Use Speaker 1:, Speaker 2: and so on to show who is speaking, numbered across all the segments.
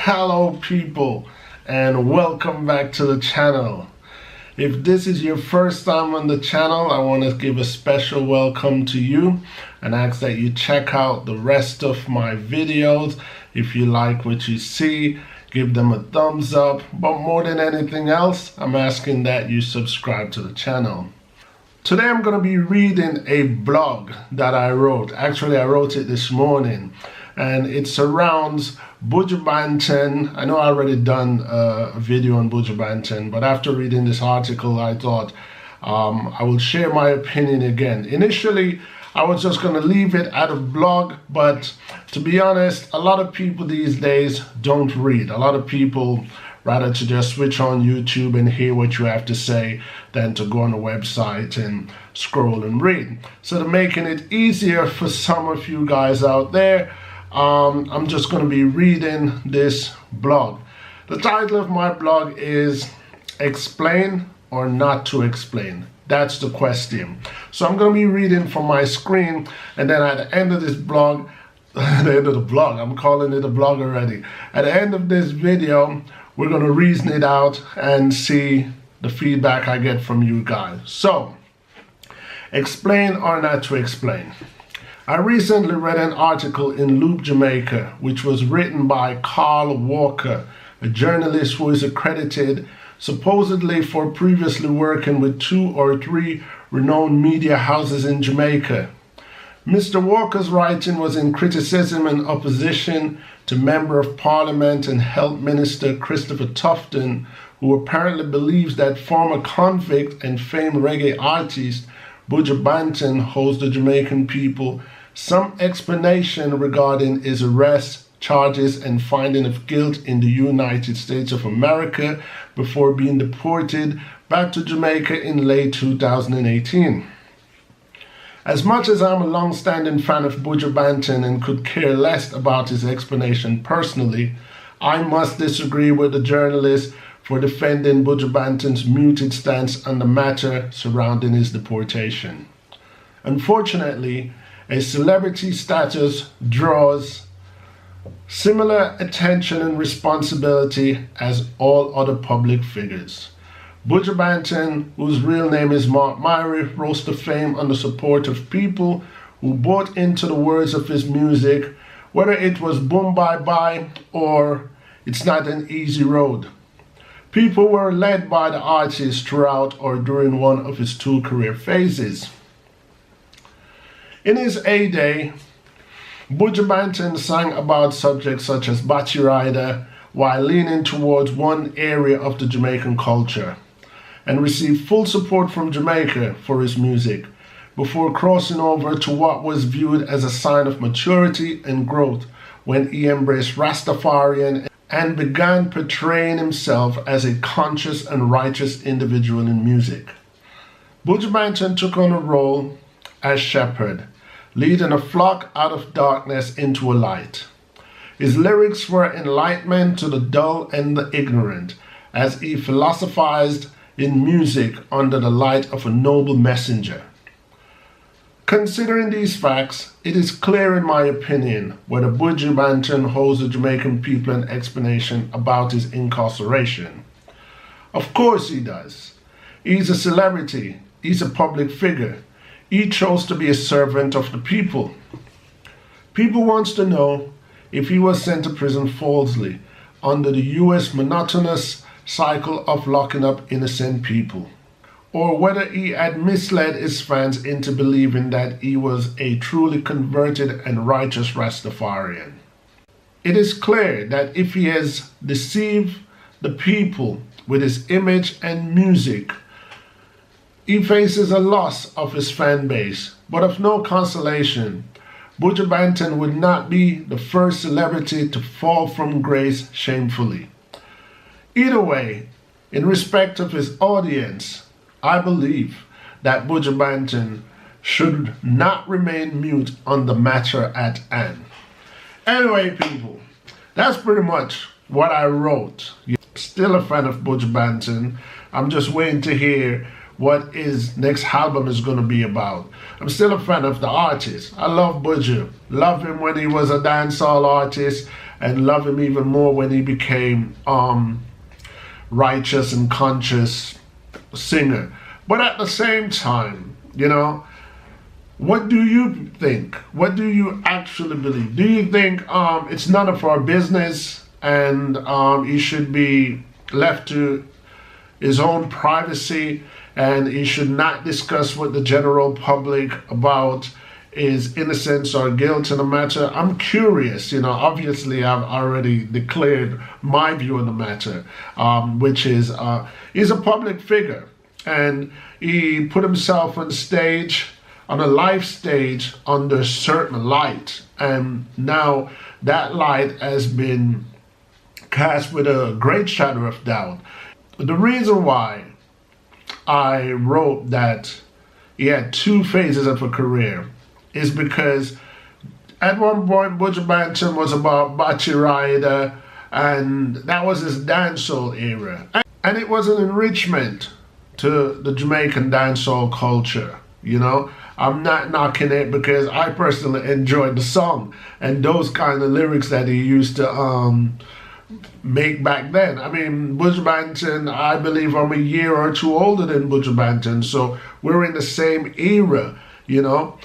Speaker 1: Hello people, and welcome back to the channel. If this is your first time on the channel, I want to give a special welcome to you and ask that you check out the rest of my videos. If you like what you see, give them a thumbs up, but more than anything else, I'm asking that you subscribe to the channel. Today I'm going to be reading a blog that I wrote. Actually, I wrote it this morning, and it surrounds Buju Banton. I know I already done a video on Buju Banton, but after reading this article, I thought I will share my opinion again. Initially, I was just going to leave it at a blog, but to be honest, a lot of people these days don't read. A lot of people rather to just switch on YouTube and hear what you have to say than to go on a website and scroll and read. So to making it easier for some of you guys out there, I'm just going to be reading this blog. The title of my blog is Explain or Not to Explain. That's the question. So I'm going to be reading from my screen, and then at the end of this blog, I'm calling it a blog already. At the end of this video, we're going to reason it out and see the feedback I get from you guys. So, explain or not to explain. I recently read an article in Loop, Jamaica, which was written by Carl Walker, a journalist who is accredited supposedly for previously working with 2 or 3 renowned media houses in Jamaica. Mr. Walker's writing was in criticism and opposition to Member of Parliament and Health Minister Christopher Tufton, who apparently believes that former convict and famed reggae artist Buju Banton owes the Jamaican people some explanation regarding his arrest, charges, and finding of guilt in the United States of America before being deported back to Jamaica in late 2018. As much as I'm a long-standing fan of Buju Banton and could care less about his explanation personally, I must disagree with the journalist for defending Buju Banton's muted stance on the matter surrounding his deportation. Unfortunately, a celebrity status draws similar attention and responsibility as all other public figures. Buju Banton, whose real name is Mark Myrie, rose to fame on the support of people who bought into the words of his music, whether it was Boom Bye Bye or It's Not an Easy Road. People were led by the artist throughout or during one of his 2 career phases. In his heyday, Buju Banton sang about subjects such as Batty Rider while leaning towards one area of the Jamaican culture, and received full support from Jamaica for his music, before crossing over to what was viewed as a sign of maturity and growth when he embraced Rastafarian and began portraying himself as a conscious and righteous individual in music. Buju Banton took on a role as shepherd, leading a flock out of darkness into a light. His lyrics were enlightenment to the dull and the ignorant, as he philosophized in music under the light of a noble messenger. Considering these facts, it is clear in my opinion whether Buju Banton owes the Jamaican people an explanation about his incarceration. Of course he does. He's a celebrity. He's a public figure. He chose to be a servant of the people. People wants to know if he was sent to prison falsely under the US monotonous cycle of locking up innocent people, or whether he had misled his fans into believing that he was a truly converted and righteous Rastafarian. It is clear that if he has deceived the people with his image and music, he faces a loss of his fan base, but of no consolation. Buju Banton would not be the first celebrity to fall from grace shamefully. Either way, in respect of his audience, I believe that Buju Banton should not remain mute on the matter at hand. Anyway, people, that's pretty much what I wrote. Still a fan of Buju Banton. I'm just waiting to hear what his next album is going to be about. I'm still a fan of the artist. I love Buju. Love him when he was a dancehall artist. and love him even more when he became righteous and conscious singer. But at the same time, you know, what do you think? What do you actually believe? Do you think it's none of our business and he should be left to his own privacy and he should not discuss with the general public about his innocence or guilt in the matter? I'm curious, you know, obviously I've already declared my view on the matter, which is he's a public figure and he put himself on stage, on a live stage, under certain light, and now that light has been cast with a great shadow of doubt. The reason why I wrote that he had two phases of a career is because at one point Buju Banton was about Bachi Rider, and that was his dancehall era, and it was an enrichment to the Jamaican dancehall culture. You know, I'm not knocking it because I personally enjoyed the song and those kind of lyrics that he used to make back then. I mean, Buju Banton, I believe I'm a year or two older than Buju Banton, so we're in the same era, you know.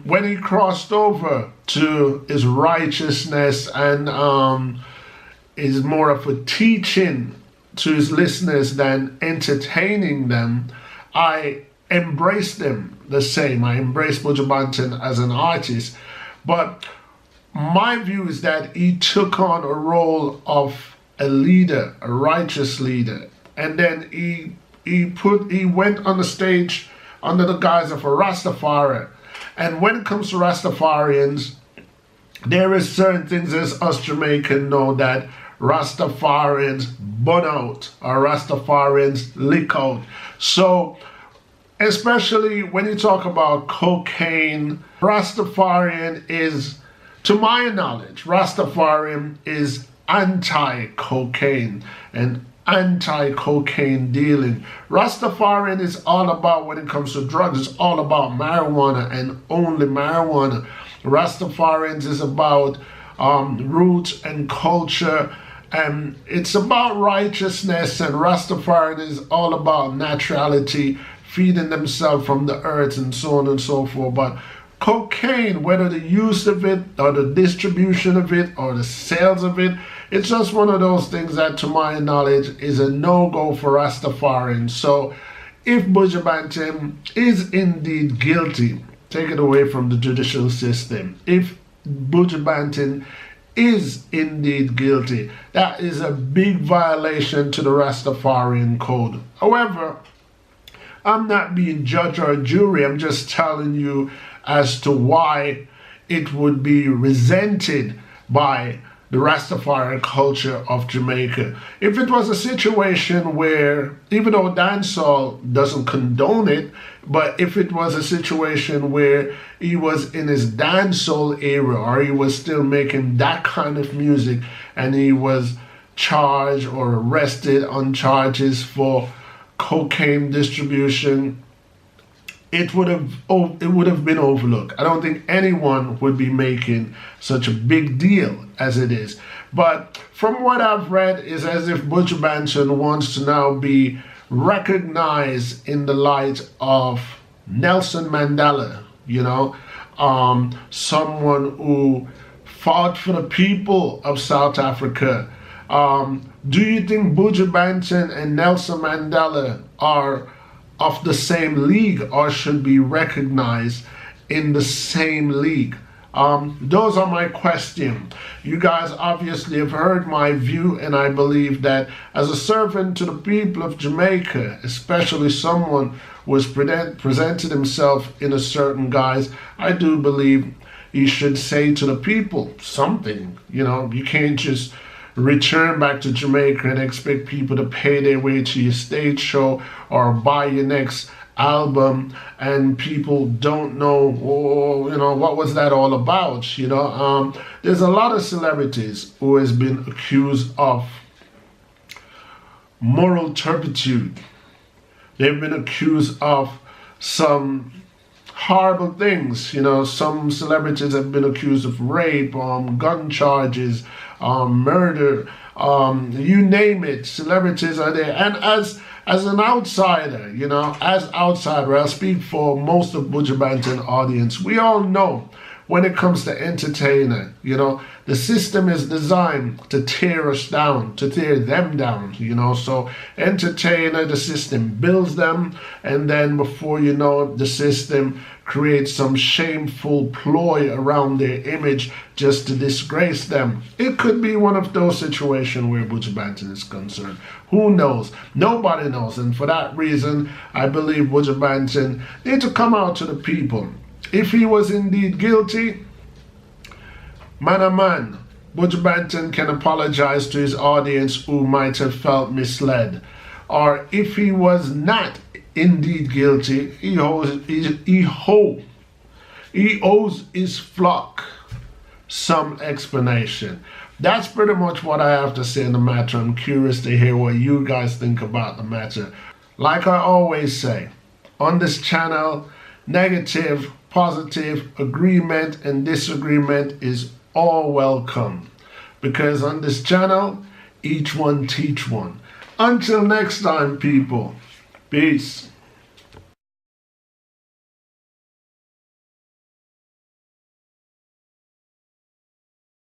Speaker 1: When he crossed over to his righteousness and is more of a teaching to his listeners than entertaining them, I embraced them the same. I embraced Buju Banton as an artist, but my view is that he took on a role of a leader, a righteous leader, and then he went on the stage under the guise of a Rastafari. And when it comes to Rastafarians, there is certain things as us Jamaicans know that Rastafarians burn out or Rastafarians lick out. So especially when you talk about cocaine, Rastafarian is, to my knowledge, Rastafarian is anti-cocaine and anti-cocaine dealing. Rastafarian is all about, when it comes to drugs, it's all about marijuana and only marijuana. Rastafarians is about roots and culture, and it's about righteousness, and Rastafarian is all about naturality, feeding themselves from the earth and so on and so forth. But cocaine, whether the use of it or the distribution of it or the sales of it, it's just one of those things that, to my knowledge, is a no-go for Rastafarians. So if Buju Banton is indeed guilty, take it away from the judicial system. If Buju Banton is indeed guilty, that is a big violation to the Rastafarian code. However, I'm not being judge or jury, I'm just telling you as to why it would be resented by the Rastafarian culture of Jamaica. If it was a situation where, even though dancehall doesn't condone it, but if it was a situation where he was in his dancehall era or he was still making that kind of music and he was charged or arrested on charges for cocaine distribution, it would have been overlooked. I don't think anyone would be making such a big deal as it is. But from what I've read, is as if Buju Banton wants to now be recognized in the light of Nelson Mandela, you know, someone who fought for the people of South Africa. Do you think Buju Banton and Nelson Mandela are of the same league or should be recognized in the same league? Those are my questions. You guys obviously have heard my view, and I believe that as a servant to the people of Jamaica, especially someone who has presented himself in a certain guise, I do believe he should say to the people something. You know, you can't just return back to Jamaica and expect people to pay their way to your stage show or buy your next album, and people don't know, oh, you know, what was that all about? You know, there's a lot of celebrities who has been accused of moral turpitude. They've been accused of some horrible things. You know, some celebrities have been accused of rape, gun charges, murder, you name it. Celebrities are there. And as an outsider, you know, as outsider, I'll speak for most of Buju Banton audience. We all know when it comes to entertainer, you know, the system is designed to tear us down, to tear them down, you know. So entertainer, the system builds them, and then before you know it, the system creates some shameful ploy around their image just to disgrace them. It could be one of those situations where Buju Banton is concerned. Who knows? Nobody knows. And for that reason, I believe Buju Banton needs to come out to the people. If he was indeed guilty, man oh man, Buju Banton can apologize to his audience who might have felt misled. Or if he was not indeed guilty, he owes his flock some explanation. That's pretty much what I have to say in the matter. I'm curious to hear what you guys think about the matter. Like I always say, on this channel, negative, positive, agreement and disagreement is all welcome, because on this channel, each one teach one. Until next time, people, peace.